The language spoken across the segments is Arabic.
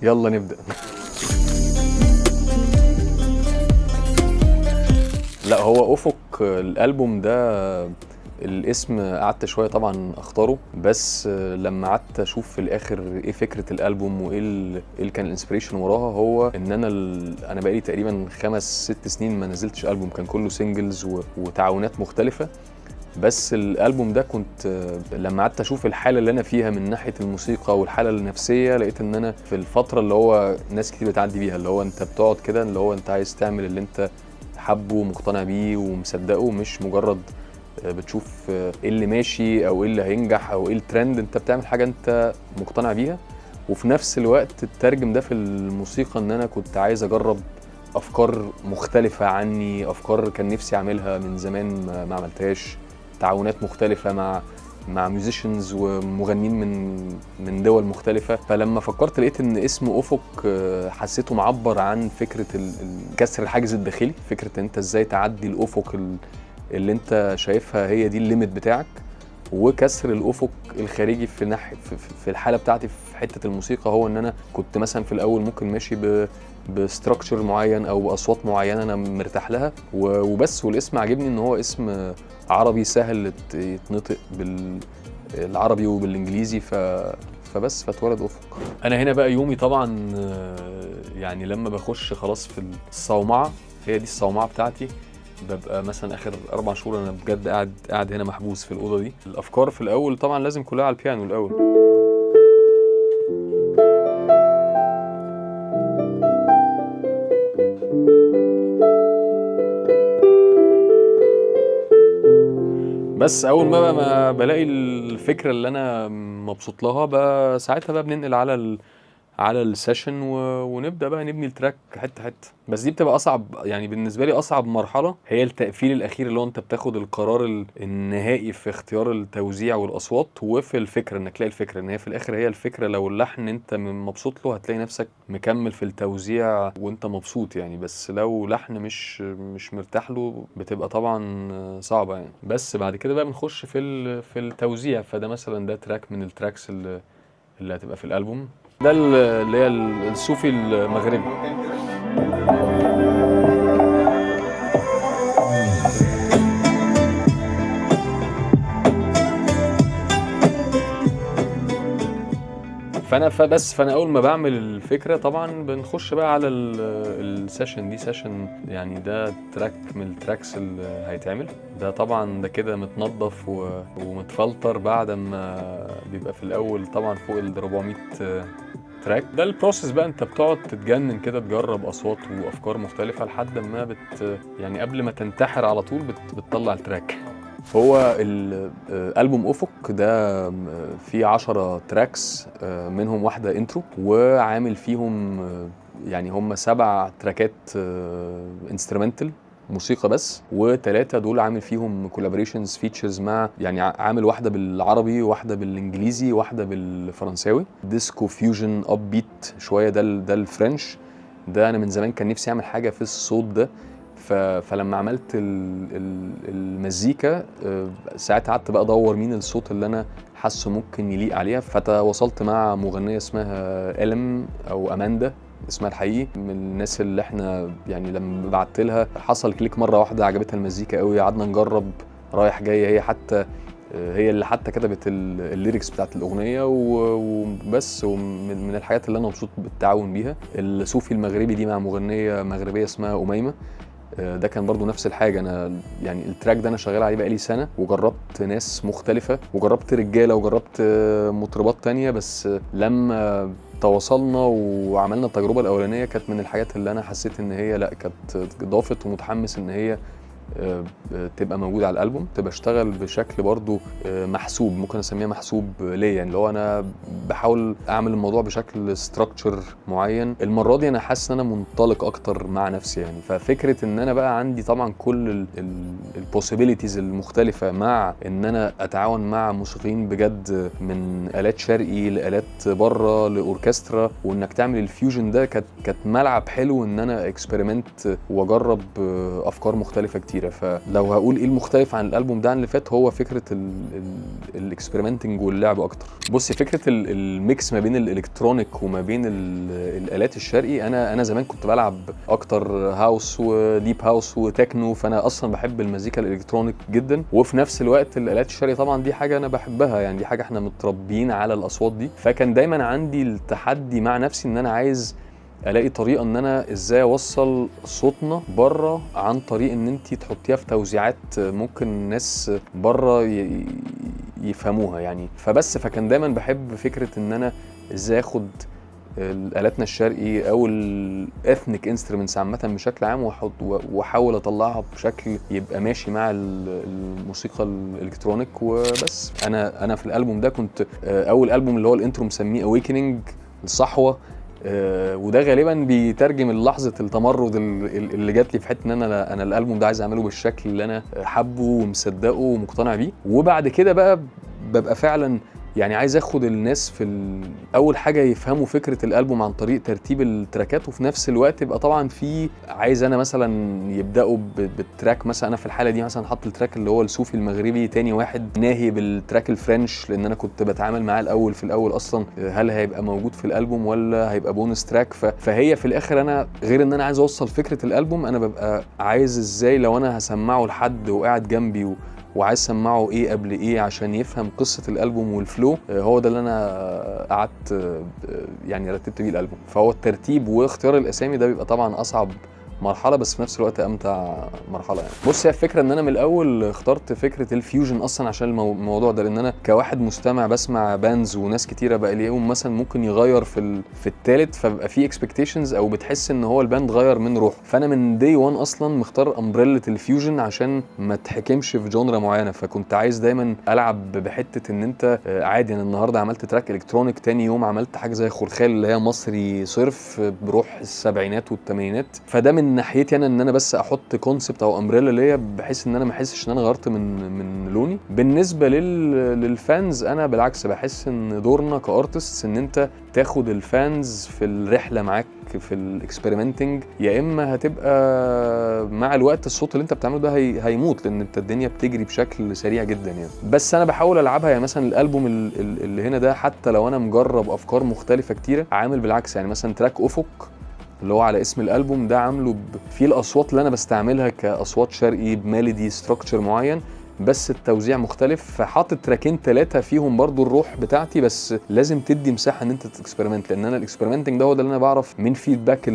يلا نبدأ. لا هو أفق الألبوم ده الاسم قعدت شوية طبعا اختاره، بس لما قعدت اشوف في الاخر ايه فكرة الألبوم وايه اللي كان الانسبريشن وراها، هو ان انا بقالي تقريبا 5-6 سنين ما نزلتش ألبوم، كان كله سينجلز وتعاونات مختلفة. بس الالبوم ده كنت لما قعدت اشوف الحاله اللي انا فيها من ناحيه الموسيقى والحاله النفسيه، لقيت ان انا في الفتره اللي هو ناس كتير بتعدي بيها، اللي هو انت بتقعد كده اللي هو انت عايز تعمل اللي انت حبه ومقتنع بيه ومصدقه، مش مجرد بتشوف ايه اللي ماشي او ايه اللي هينجح او ايه الترند، انت بتعمل حاجه انت مقتنع بيها. وفي نفس الوقت الترجم ده في الموسيقى ان انا كنت عايز اجرب افكار مختلفه عني، افكار كان نفسي اعملها من زمان ما عملتهاش، تعاونات مختلفة مع ميوزيشنز ومغنيين من دول مختلفة. فلما فكرت لقيت ان اسم أفق حسيته معبر عن فكرة كسر الحاجز الداخلي، فكرة انت ازاي تعدي الأفق اللي انت شايفها هي دي الليميت بتاعك، وكسر الأفق الخارجي في ناحية في الحالة بتاعتي في حتة الموسيقى. هو ان انا كنت مثلا في الاول ممكن ماشي بستراكشر معين او باصوات معينه انا مرتاح لها وبس، والاسم عجبني ان هو اسم عربي سهل يتنطق بالعربي وبالانجليزي، فبس فاتولد افق. انا هنا بقى يومي طبعا يعني لما بخش خلاص في الصومعه، هي دي الصومعه بتاعتي، ببقى مثلا اخر 4 شهور انا بجد قاعد هنا محبوس في الاوضه دي. الافكار في الاول طبعا لازم كلها على البيانو الاول. بس اول ما بلاقي الفكره اللي انا مبسوط لها بقى، ساعتها بقى بننقل على السيشن ونبدا بقى نبني التراك حته حته. بس دي بتبقى اصعب، يعني بالنسبه لي اصعب مرحله هي التقفيل الاخير، اللي هو انت بتاخد القرار النهائي في اختيار التوزيع والاصوات، وفي الفكره انك تلاقي الفكره ان هي في الاخر هي الفكره. لو اللحن انت مبسوط له هتلاقي نفسك مكمل في التوزيع وانت مبسوط يعني، بس لو لحن مش مرتاح له بتبقى طبعا صعبه يعني. بس بعد كده بقى بنخش في التوزيع. فده مثلا ده تراك من التراكس اللي هتبقى في الالبوم ده، اللي هي الصوفي المغربي. فانا اول ما بعمل الفكره طبعا بنخش بقى على السيشن دي. سيشن يعني ده تراك من التراكس اللي هيتعمل ده، طبعا ده كده متنظف ومتفلتر بعد ما بيبقى في الاول طبعا فوق ال 400 تراك. ده البروسيس بقى، انت بتقعد تتجنن كده، تجرب اصوات وافكار مختلفه لحد ما يعني قبل ما تنتحر على طول بتطلع التراك. هو الالبوم افق ده فيه 10 تراكس، منهم واحده انترو، وعامل فيهم يعني هم 7 تراكات انسترومنتال موسيقى بس، و3 دول عامل فيهم كولابوريشنز فيتشرز مع، يعني عامل واحده بالعربي واحده بالانجليزي واحده بالفرنساوي، ديسكو فيوجن اب بيت شويه. ده الفرنش. ده انا من زمان كان نفسي اعمل حاجه في الصوت ده. فلما عملت المزيكا ساعتها قعدت بقى ادور مين الصوت اللي انا حاسه ممكن يليق عليها، فتواصلت مع مغنيه اسمها إلم او اماندا اسمها الحقيقي، من الناس اللي احنا يعني لما بعت لها حصل كليك مره واحده، عجبتها المزيكا قوي، قعدنا نجرب رايح جاي. هي اللي حتى كتبت الليركس بتاعت الاغنيه وبس. ومن الحاجات اللي انا مبسوط بالتعاون بيها الصوفي المغربي دي مع مغنيه مغربيه اسمها أميمة. ده كان برضو نفس الحاجة. أنا يعني التراك ده أنا شغال عليه بقالي سنة، وجربت ناس مختلفة وجربت رجالة وجربت مطربات تانية، بس لما تواصلنا وعملنا التجربة الأولانية كانت من الحاجات اللي أنا حسيت إن هي لأ، كانت ضافت، ومتحمس إن هي تبقى موجودة على الألبوم، تبقى اشتغل بشكل برضو محسوب، ممكن اسميها محسوب ليا، يعني اللي هو انا بحاول اعمل الموضوع بشكل ستراكشر معين. المرة دي انا حاسس ان انا منطلق اكتر مع نفسي يعني. ففكرة ان انا بقى عندي طبعا كل البوسيبيليتيز المختلفة، مع ان انا اتعاون مع موسيقيين بجد من آلات شرقي لآلات بره لأوركسترا، وانك تعمل الفيوجن ده كانت ملعب حلو ان انا اكسبيرمنت واجرب افكار مختلفة كتير. كتيره. فلو هقول ايه المختلف عن الالبوم ده عن اللي فات، هو فكره الاكسبيرمنتنج واللعب اكتر. بصي فكره الميكس ما بين الالكترونيك وما بين الالات الشرقي، انا زمان كنت بلعب اكتر هاوس وديب هاوس وتكنو، فانا اصلا بحب المزيكا الالكترونيك جدا، وفي نفس الوقت الالات الشرقي طبعا دي حاجه انا بحبها، يعني دي حاجه احنا متربيين على الاصوات دي. فكان دايما عندي التحدي مع نفسي ان انا عايز الاقي طريقه ان انا ازاي اوصل صوتنا بره عن طريق ان انت تحطيها في توزيعات ممكن الناس بره يفهموها يعني. فكان دايما بحب فكره ان انا ازاي اخد الالاتنا الشرقي او الاثنيك انسترومنتس عامه بشكل عام واحاول اطلعها بشكل يبقى ماشي مع الموسيقى الالكترونيك وبس. انا في الالبوم ده كنت اول البوم اللي هو الانترو مسميه اويكننج، الصحوه، وده غالبا بيترجم لحظه التمرد اللي جات لي في حته ان انا الالبوم ده عايز اعمله بالشكل اللي انا حابه ومصدقه ومقتنع بيه. وبعد كده بقى ببقى فعلا يعني عايز اخد الناس في اول حاجه يفهموا فكره الالبوم عن طريق ترتيب التراكات، وفي نفس الوقت يبقى طبعا في عايز انا مثلا يبداوا بالتراك. مثلا انا في الحاله دي مثلا حط التراك اللي هو الصوفي المغربي تاني واحد ناهي بالتراك الفرنش، لان انا كنت بتعامل معاه في الاول اصلا هل هيبقى موجود في الالبوم ولا هيبقى بونس تراك. فهي في الاخر انا غير ان انا عايز اوصل فكره الالبوم، انا ببقى عايز ازاي لو انا هسمعه لحد وقاعد جنبي وعايز اسمعه ايه قبل ايه عشان يفهم قصه الالبوم والفلو. هو ده اللي انا قعدت يعني رتبت بيه الالبوم. فهو الترتيب واختيار الاسامي ده بيبقى طبعا اصعب مرحله، بس في نفس الوقت امتع مرحله يعني. بص هي الفكره ان انا من الاول اخترت فكره الفيوجن اصلا عشان الموضوع ده، لان انا كواحد مستمع بسمع باندز وناس كتيره بقى ليهم مثلا ممكن يغير في الثالث، فبقى في اكسبكتيشنز او بتحس ان هو الباند غير من روحه. فانا من دي 1 اصلا مختار امبريلا الفيوجن عشان ما تحكمش في جونرا معينه. فكنت عايز دايما العب بحته ان انت عادي انا النهارده عملت تراك الكترونيك، تاني يوم عملت حاجه زي خلخال اللي هي مصري صرف بروح السبعينات والثمانينات. فده من ناحيتي انا ان انا بس احط كونسبت او امبريلا ليا بحيث ان انا ما احسش ان انا غيرت من لوني. بالنسبه للفانز انا بالعكس بحس ان دورنا كارتست ان انت تاخد الفانز في الرحله معاك في الاكسبيرمنتنج، يا اما هتبقى مع الوقت الصوت اللي انت بتعمله ده هيموت لان انت الدنيا بتجري بشكل سريع جدا يعني. بس انا بحاول العبها يعني مثلا الالبوم اللي هنا ده حتى لو انا مجرب افكار مختلفه كتيره عامل بالعكس يعني. مثلا تراك افق اللي هو على اسم الالبوم ده عامله فيه الاصوات اللي انا بستعملها كاصوات شرقي بميلودي ستراكشر معين، بس التوزيع مختلف. فحاطط تراكين 3 فيهم برضو الروح بتاعتي، بس لازم تدي مساحه ان انت تكسبيرمنت، لان انا الاكسبيرمنتنج ده هو ده اللي انا بعرف من فيدباك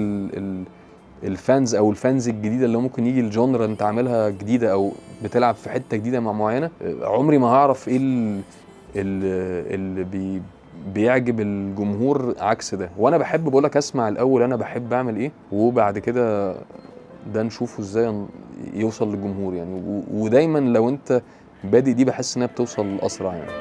الفانز او الفانز الجديده اللي ممكن يجي الجونرا انت عاملها جديده او بتلعب في حته جديده مع معينه. عمري ما هعرف ايه اللي بيعجب الجمهور عكس ده. وانا بحب بقولك اسمع الاول انا بحب اعمل ايه، وبعد كده ده نشوفه ازاي يوصل للجمهور يعني. ودايما لو انت بادئ دي بحس انها بتوصل اسرع يعني.